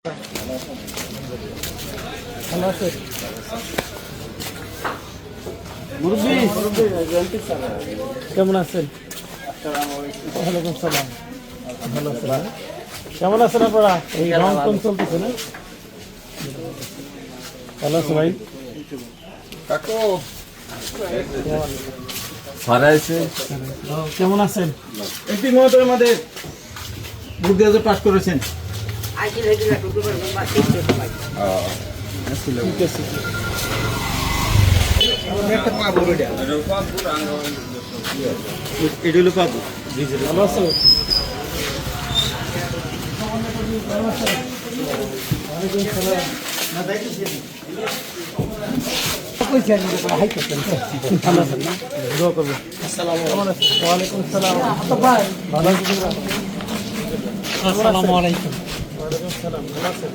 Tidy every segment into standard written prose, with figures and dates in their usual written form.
ভালো আছে কেমন আছেন? ওয়ালাইকুম সালাম। ভালো আছেন? কেমন আছেন আপনারা? এই রং কোন চলতেছে না? ভালো আছে ভাই? কেমন আছেন? একটি মহোদয় আমাদের বুক দিয়ে পাস করেছেন। ঠিক আছে। এটা হলো পাবো। ভালো আছে? ভালো আছেন না? দোয়া করবেন। কেমন আছেন? ওয়ালাইকুম আসসালাম। ভালো আছেন? আসসালামু আলাইকুম। ওয়ালাইকুম আসসালাম। ভালো আছেন?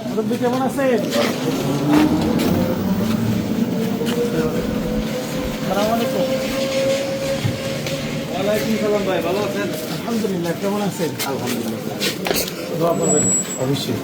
মুরব্বি কেমন আছেন? আসসালামু আলাইকুম। ওয়ালাইকুম সালাম ভাই, ভালো আছেন? আলহামদুলিল্লাহ। কেমন আছেন? আলহামদুলিল্লাহ। দোয়া করবেন অবশ্যই।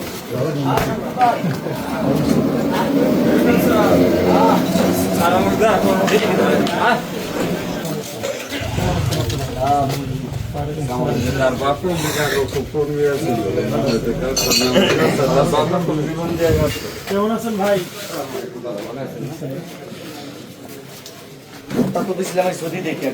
কেমন আছেন ভাই? তা তো দিছিলাম সৌদি দেখে।